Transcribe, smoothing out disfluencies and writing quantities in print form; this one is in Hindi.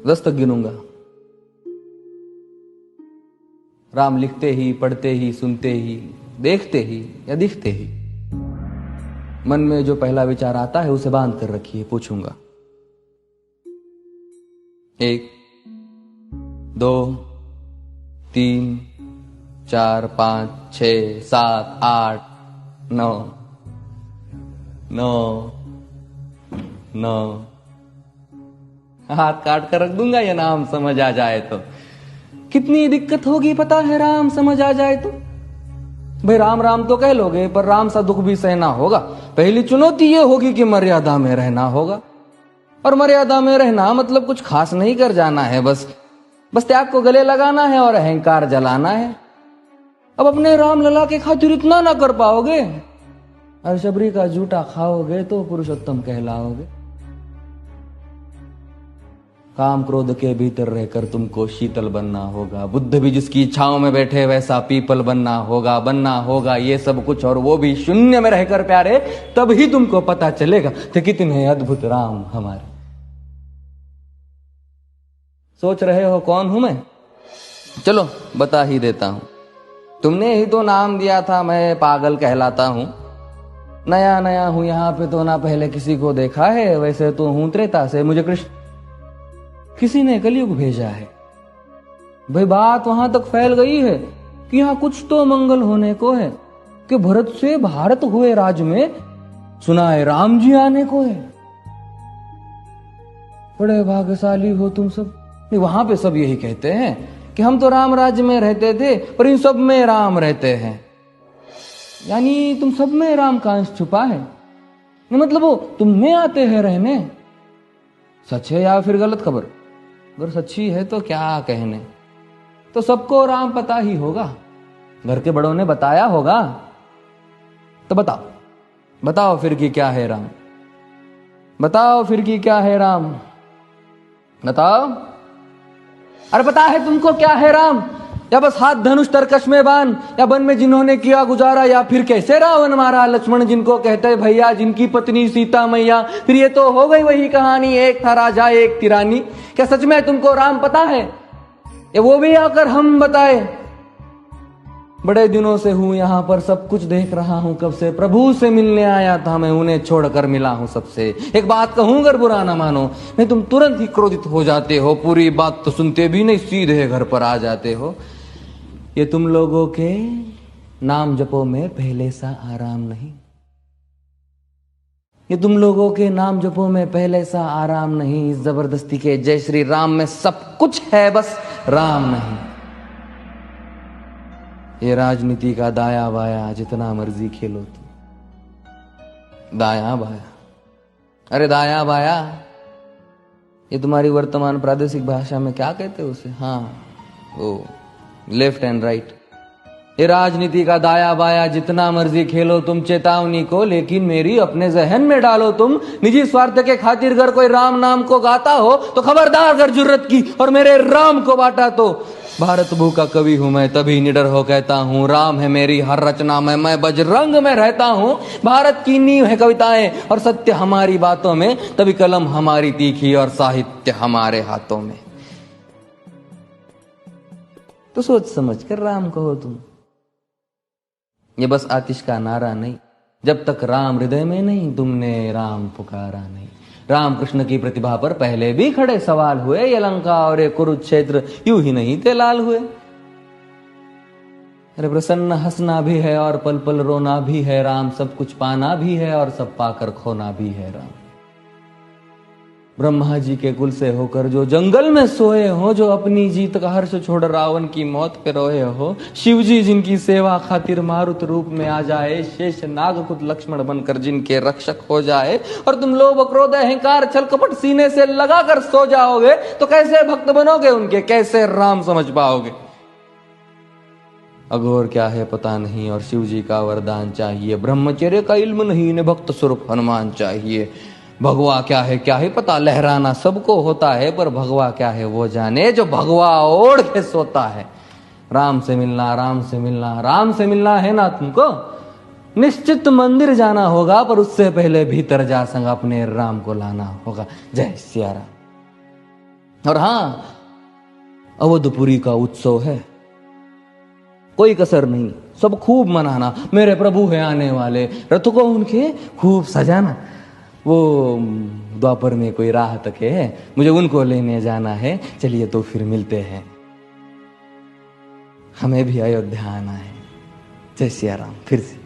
10 तक गिनूंगा। राम लिखते ही, पढ़ते ही, सुनते ही, देखते ही या दिखते ही मन में जो पहला विचार आता है उसे बांध कर रखिए। पूछूंगा 1 2 3 4 5 6 7 8 9 9 9 हाथ काट कर रख दूंगा ये नाम समझ आ जाए तो। कितनी दिक्कत होगी पता है राम समझ आ जाए तो। भाई राम राम तो कह लोगे पर राम सा दुख भी सहना होगा। पहली चुनौती ये होगी कि मर्यादा में रहना होगा। और मर्यादा में रहना मतलब कुछ खास नहीं कर जाना है, बस त्याग को गले लगाना है और अहंकार जलाना है। अब अपने राम लला के खातिर इतना ना कर पाओगे और शबरी का जूठा खाओगे तो पुरुषोत्तम कहलाओगे। काम क्रोध के भीतर रहकर तुमको शीतल बनना होगा। बुद्ध भी जिसकी इच्छाओं में बैठे वैसा पीपल बनना होगा ये सब कुछ, और वो भी शून्य में रहकर प्यारे। तब ही तुमको पता चलेगा कि कितने अद्भुत राम हमारे। सोच रहे हो कौन हूं मैं? चलो बता ही देता हूं। तुमने ही तो नाम दिया था मैं पागल कहलाता हूं। नया नया हूं यहां पे तो ना पहले किसी को देखा है। वैसे तो हूं त्रेता से, मुझे कृष्ण किसी ने कलयुग भेजा है। भाई बात वहां तक फैल गई है कि यहां कुछ तो मंगल होने को है कि भरत से भारत हुए राज में सुना है राम जी आने को है। बड़े भाग्यशाली हो तुम सब। वहां पे सब यही कहते हैं कि हम तो राम राज्य में रहते थे पर इन सब में राम रहते हैं। यानी तुम सब में राम का अंश छुपा है। मतलब वो तुम में आते हैं रहने। सच है या फिर गलत खबर? अगर सच्ची है तो क्या कहने। तो सबको राम पता ही होगा, घर के बड़ों ने बताया होगा। तो बताओ फिर कि क्या है राम। बताओ फिर कि क्या है राम। बताओ। अरे पता है तुमको क्या है राम? या बस हाथ धनुष तरकश में बान, या वन में जिन्होंने किया गुजारा, या फिर कैसे रावण मारा लक्ष्मण जिनको कहते भैया, जिनकी पत्नी सीता मैया। फिर ये तो हो गई वही कहानी, एक था राजा एक थी रानी। क्या सच में तुमको राम पता है? या वो भी आकर हम बताए? बड़े दिनों से हूं यहां पर, सब कुछ देख रहा हूं कब से। प्रभु से मिलने आया था मैं, उन्हें छोड़कर मिला हूं सबसे। एक बात कहूं अगर बुरा ना मानो, नहीं तुम तुरंत ही क्रोधित हो जाते हो। पूरी बात तो सुनते भी नहीं, सीधे घर पर आ जाते हो। ये तुम लोगों के नाम जपो में पहले सा आराम नहीं। ये तुम लोगों के नाम जपो में पहले सा आराम नहीं। इस जबरदस्ती के जय श्री राम में सब कुछ है, बस राम नहीं। ये राजनीति का दाया बाया जितना मर्जी खेलो तुम। दाया बाया, अरे दाया बाया ये तुम्हारी वर्तमान प्रादेशिक भाषा में क्या कहते हो उसे? हाँ वो लेफ्ट एंड राइट। ये राजनीति का दाया बाया जितना मर्जी खेलो तुम चेतावनी को, लेकिन मेरी अपने जहन में डालो तुम। निजी स्वार्थ के खातिर अगर कोई राम नाम को गाता हो तो खबरदार अगर जुर्रत की और मेरे राम को बांटा तो। भारत भू का कवि हूं मैं, तभी निडर हो कहता हूं राम है मेरी हर रचना में। मैं बजरंग में रहता हूं, भारत की नींव है कविताएं और सत्य हमारी बातों में। तभी कलम हमारी तीखी और साहित्य हमारे हाथों में। तो सोच समझ कर राम कहो तुम। ये बस आतिश का नारा नहीं, जब तक राम हृदय में नहीं तुमने राम पुकारा नहीं। राम कृष्ण की प्रतिभा पर पहले भी खड़े सवाल हुए। ये लंका और ये कुरुक्षेत्र यूं ही नहीं थे लाल हुए। अरे प्रसन्न हंसना भी है और पल पल रोना भी है राम। सब कुछ पाना भी है और सब पाकर खोना भी है राम। ब्रह्मा जी के कुल से होकर जो जंगल में सोए हो, जो अपनी जीत का हर्ष छोड़ रावण की मौत पे रोए हो। शिव जी जिनकी सेवा खातिर मारुत रूप में आ जाए। शेष नाग खुद लक्ष्मण बनकर जिनके रक्षक हो जाए। और तुम लोभ क्रोध अहंकार छल कपट सीने से लगा कर सो जाओगे तो कैसे भक्त बनोगे उनके, कैसे राम समझ पाओगे? अघोर क्या है पता नहीं और शिव जी का वरदान चाहिए। ब्रह्मचर्य का इल्म नहीं, इन्हें भक्त स्वरूप हनुमान चाहिए। भगवा क्या है पता, लहराना सबको होता है पर भगवा क्या है वो जाने जो भगवा ओढ़ के सोता है। राम से मिलना, राम से मिलना, राम से मिलना है ना तुमको? निश्चित मंदिर जाना होगा पर उससे पहले भीतर जा संग अपने राम को लाना होगा। जय सिया राम। और हाँ, अवधपुरी का उत्सव है, कोई कसर नहीं, सब खूब मनाना। मेरे प्रभु है आने वाले, रथ को उनके खूब सजाना। वो द्वापर में कोई राह तक है, मुझे उनको लेने जाना है। चलिए तो फिर मिलते हैं, हमें भी अयोध्या आना है। जय सिया राम। फिर से